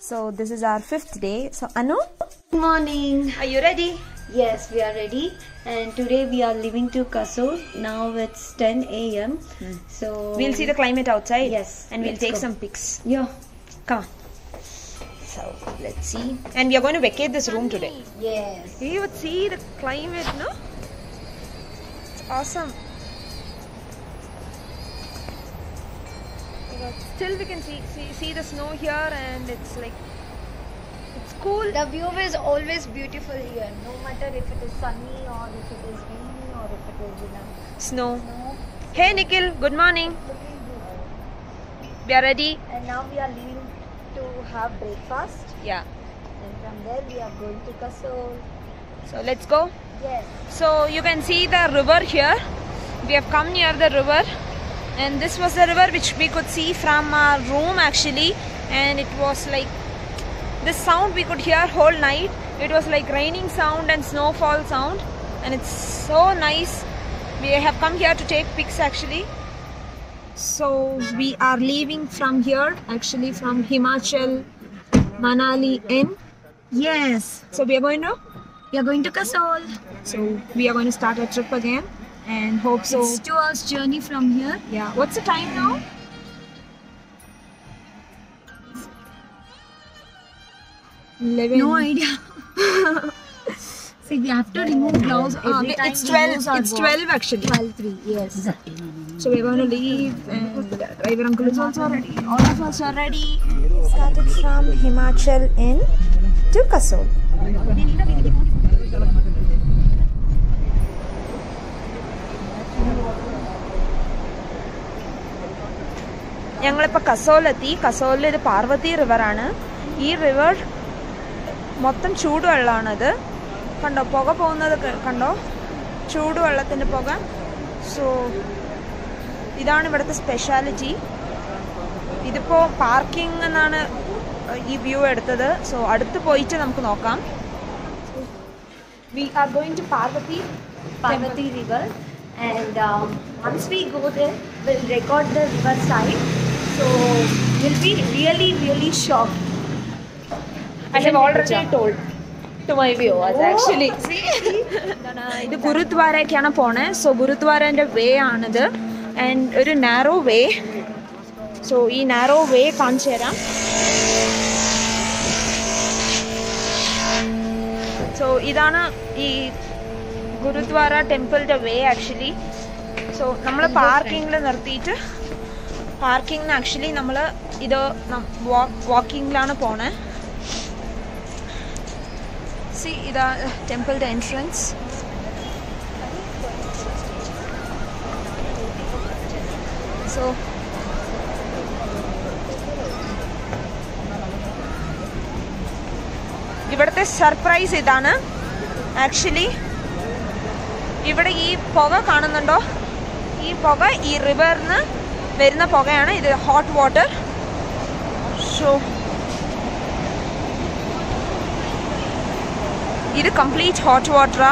So this is our 5th day. So Anu, Good morning. are you ready? Yes, we are ready. And today we are leaving to Kasur. Now it's 10 a.m. So We'll see the climate outside. Yes, And we'll let's take go. some pics. Yeah. Come on. So let's see. And we are going to vacate this room today. Yes. You would see the climate, no? It's awesome. Still we can see the snow here, and it's like, it's cool. The view is always beautiful here. No matter if it is sunny or if it is rainy or if it is Snow. snow. Hey Nikhil, good morning. Looking good. We are ready. And now we are leaving to have breakfast. Yeah. And from there we are going to Kasur. So let's go. Yes. So you can see the river here. We have come near the river, and this was the river which we could see from our room actually, and it was like this sound we could hear whole night. It was like raining sound and snowfall sound, and it's so nice. We have come here to take pics actually. So we are leaving from here actually, from Himachal Manali Inn. Yes. So we are going to Kasur. So we are going to start our trip again, and hope so. It's 2 hours journey from here. Yeah. What's the time now? 11. No idea. See, we have to remove gloves every time. It's 12. It's 12 actually. 12:03. Yes. So we're going to leave, and the driver uncle is also ready. All of us are ready. Started from Himachal Inn to Kasur. ഞങ്ങളിപ്പോൾ കസോലെത്തി. കസോലിൽ ഇത് പാർവതി റിവറാണ്. ഈ river മൊത്തം ചൂടുവെള്ളമാണത്. കണ്ടോ, പുക പോകുന്നത് കണ്ടോ, ചൂടുവെള്ളത്തിൻ്റെ പുക. So ഇതാണ് ഇവിടുത്തെ സ്പെഷ്യാലിറ്റി. ഇതിപ്പോൾ പാർക്കിംഗ് എന്നാണ് ഈ വ്യൂ എടുത്തത്. സോ അടുത്ത് പോയിട്ട് നമുക്ക് നോക്കാം. We are going to Parvati River. And once we go there, we'll record the river side. So we'll be really shocked. I have already told to my viewers actually. ഇത് ഗുരുദ്വാരക്കാണ് പോണേ. So ഗുരുദ്വാരൻ്റെ വേ ആണിത്, and ഒരു narrow വേ. So ഈ narrow വേ കാണിച്ചു തരാം. So ഇതാണ് ഈ ഗുരുദ്വാര ടെമ്പിളിൻ്റെ വേ actually. So നമ്മൾ പാർക്കിങ്ങിൽ നിർത്തിയിട്ട്, പാർക്കിങ്ങിന് ആക്ച്വലി നമ്മൾ ഇത് വാക്കിങ്ങിലാണ് പോണേ. സി ഇതാ ടെമ്പിളിൻ്റെ എൻട്രൻസ്. സോ ഇവിടുത്തെ സർപ്രൈസ് ഇതാണ് ആക്ച്വലി. ഇവിടെ ഈ പുക കാണുന്നുണ്ടോ? ഈ പുക ഈ റിവറിന് വരുന്ന പുകയാണ്. ഇത് ഹോട്ട് വാട്ടർ. സോ ഇത് കംപ്ലീറ്റ് ഹോട്ട് വാട്ടറാ.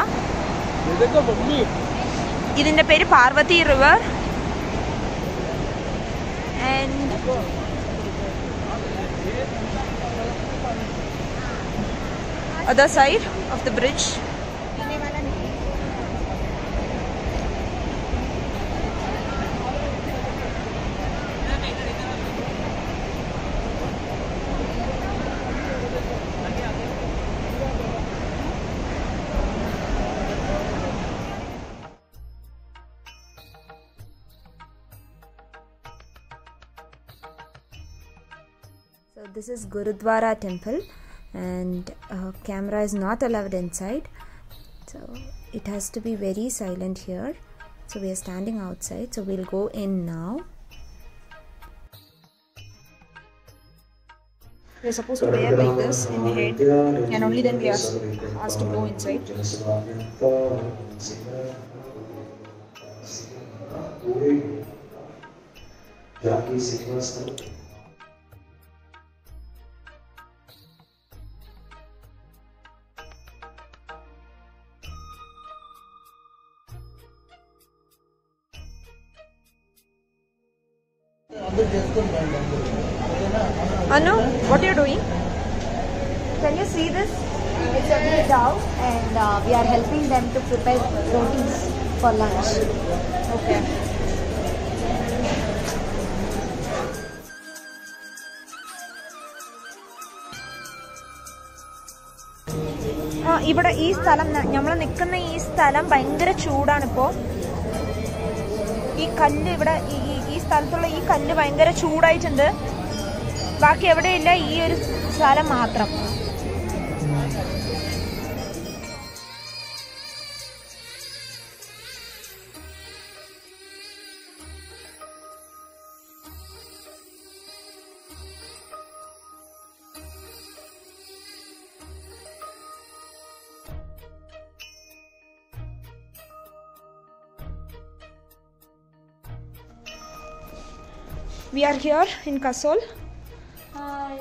ഇതിൻ്റെ പേര് Parvati river. And other side of the bridge. So this is Gurudwara temple, and camera is not allowed inside, so it has to be very silent here. So we are standing outside, so we'll go in now. We are supposed to wear like this in head, and only then we are asked to go inside. Anu, what are you doing? Can you see this? It's a big dog, and we are helping them to prepare rotis for lunch. Okay. ഇവിടെ ഈ സ്ഥലം നമ്മൾ നിൽക്കുന്ന ഈ സ്ഥലം ഭയങ്കര ചൂടാണിപ്പോൾ. ഈ കല്ല് ഇവിടെ ഈ സ്ഥലത്തുള്ള ഈ കല്ല് ഭയങ്കര ചൂടായിട്ടുണ്ട്. ബാക്കി എവിടെയില്ല, ഈ ഒരു സ്ഥലം മാത്രം. We are here in Kasol. Hi.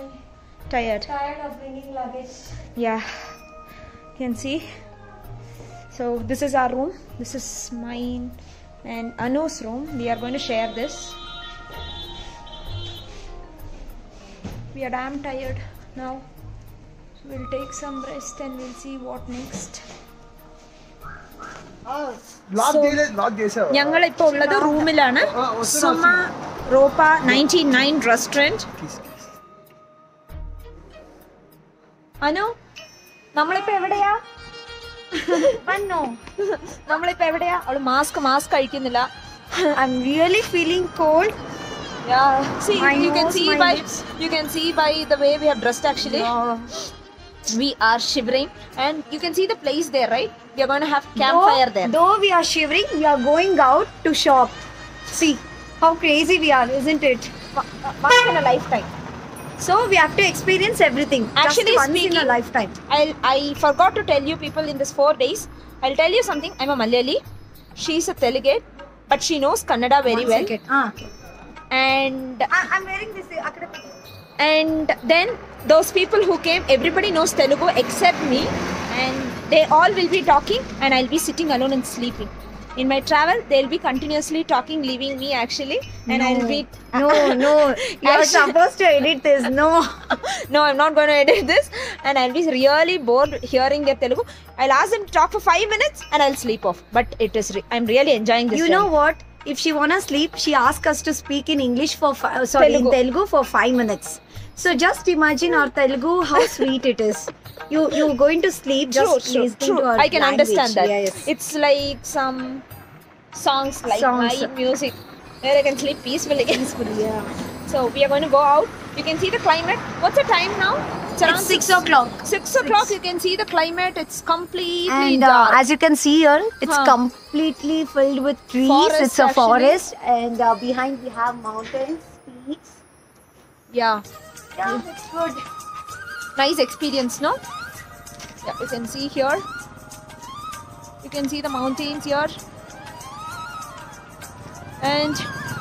Tired. Tired of bringing luggage. Yeah, you can see. So this is our room. This is mine and Anu's room. We are going to share this. We are damn tired now. So we'll take some rest and we'll see what next. ഞങ്ങൾ ഇപ്പോൾ ഉള്ളത് റൂമിലാണ്. Suma റോപ്പ 99 restaurant. Anu, നമ്മളിപ്പോ എവിടെയാ? നമ്മളിപ്പോ എവിടെയാ? അവള് mask അഴിക്കുന്നില്ല. I'm really feeling cold. Yeah, see, you can see by the way we have dressed actually. We are shivering, and you can see the place there, right? We are going to have campfire there. Though we are shivering, we are going out to shop. See how crazy we are, isn't it? Once in a lifetime. So we have to experience everything. Actually, just once in a lifetime. I forgot to tell you people in this 4 days. I'll tell you something. I'm a Malayali. She's a Telugu, but she knows Kannada very well. And I'm wearing this. And then those people who came, everybody knows Telugu except me, and they all will be talking and I'll be sitting alone and sleeping. In my travel, they'll be continuously talking, leaving me actually, and I'll be no. You're supposed to edit this. No, I'm not going to edit this, and I'll be really bored hearing their Telugu. I'll ask them to talk for 5 minutes and I'll sleep off. But it is I'm really enjoying this. You know what? If she wanna sleep, she asks us to speak in English for in Telugu for 5 minutes. So just imagine our Telugu, how sweet it is. You're going to sleep just listening to our I can language. understand that. Yes. It's like some songs like my music where I can sleep peacefully. Yeah. So we are going to go out. You can see the climate. What's the time now? It's 6 o'clock. 6 o'clock. You can see the climate. It's completely and dark. as you can see here, it's completely filled with trees. Forest, it's a forest, and behind we have mountains, peaks. Yeah, it's good. nice experience, no? Yeah, you can see here. You can see the mountains here. And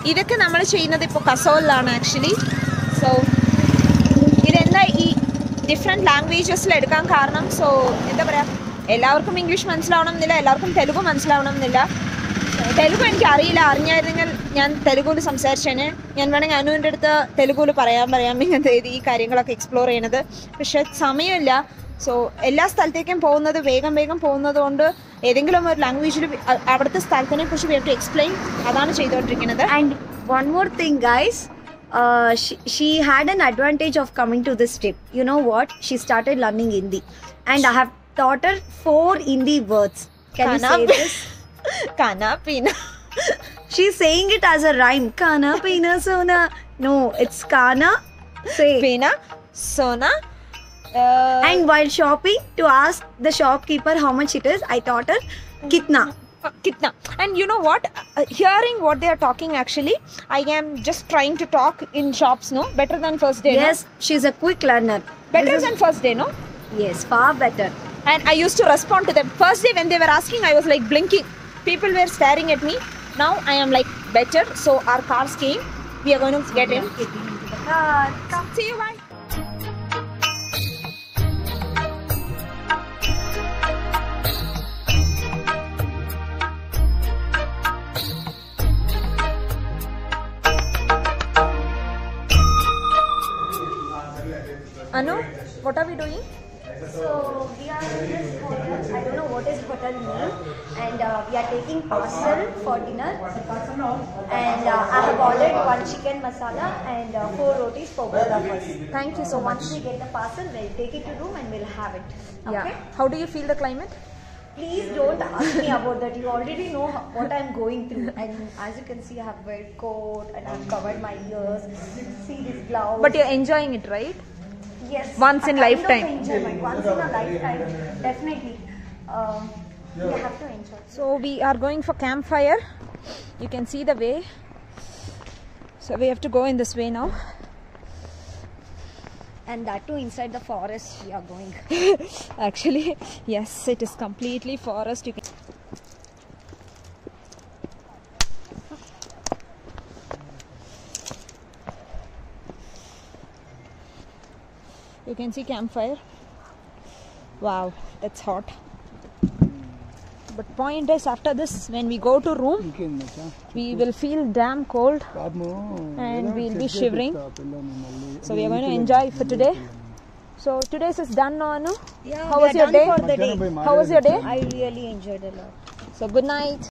ഇതൊക്കെ നമ്മൾ ചെയ്യുന്നത് ഇപ്പോൾ കസോളിലാണ് actually. So ഇതെന്താ ഈ different ലാംഗ്വേജസിൽ എടുക്കാൻ കാരണം? So എന്താ പറയുക, എല്ലാവർക്കും ഇംഗ്ലീഷ് മനസ്സിലാവണം എന്നില്ല, എല്ലാവർക്കും തെലുഗു മനസ്സിലാവണം എന്നില്ല. തെലുഗു എനിക്ക് അറിയില്ല. അറിഞ്ഞായിരുന്നെങ്കിൽ ഞാൻ തെലുഗുവിൽ സംസാരിച്ചേനെ. ഞാൻ വേണമെങ്കിൽ അനുവിൻ്റെ അടുത്ത് തെലുഗുവിൽ പറയാം ഇങ്ങനത്തെ ഈ കാര്യങ്ങളൊക്കെ എക്സ്പ്ലോർ ചെയ്യണത്. പക്ഷെ സമയമില്ല. സോ എല്ലാ സ്ഥലത്തേക്കും പോകുന്നത് വേഗം പോകുന്നത് കൊണ്ട് ഏതെങ്കിലും ഒരു ലാംഗ്വേജിൽ അവിടുത്തെ സ്ഥലത്തിനെ കുറിച്ച് വി ഹാവ് ടു എക്സ്പ്ലെയിൻ. അതാണ് ചെയ്തുകൊണ്ടിരിക്കുന്നത്. And one more thing, guys. She had an advantage of coming to this trip. You know what? She started learning Hindi, and I have taught her 4 Hindi words. Can you say this? Kana pina. She's saying it as a rhyme. Kana pina sona. No, it's kana. Say Pina sona. And while shopping, to ask the shopkeeper how much it is, I taught her kitna. Kitna. And you know what? Hearing what they are talking, actually, I am just trying to talk in shops, no? Better than first day, Yes, she's a quick learner. Better than first day, no? Yes, far better. And I used to respond to them. First day when they were asking, I was like blinking. People were staring at me. Now I am like better. So our cars came. We are going to get in. Getting into the car. Come, see you, bye. Anu, what are we doing? So we are in this hotel. I don't know what is hotel name, and we are taking parcel for dinner. And I have ordered 1 chicken masala and 4 rotis for both of us. Thank you so So much. once we get the parcel, we'll take it to room and we'll have it. Okay? Yeah. How do you feel the climate? Please don't ask me about that. You already know what I'm going through. And as you can see, I have wear coat and I've covered my ears. See this blouse. But you're enjoying it, right? Yes. Once in a kind lifetime. of enjoyment. Once in a lifetime, definitely. We have to enjoy. So we are going for campfire. You can see the way. So we have to go in this way now. And that too inside the forest we are going. Actually, yes, it is completely forest. You can see campfire. Wow, that's hot. But point is, after this, when we go to room, we will feel damn cold and we'll be shivering. So we are going to enjoy for today. So today's is done now, Anu. Yeah, How we was are your done day? for the day. How was your day? I really enjoyed a lot. So good night.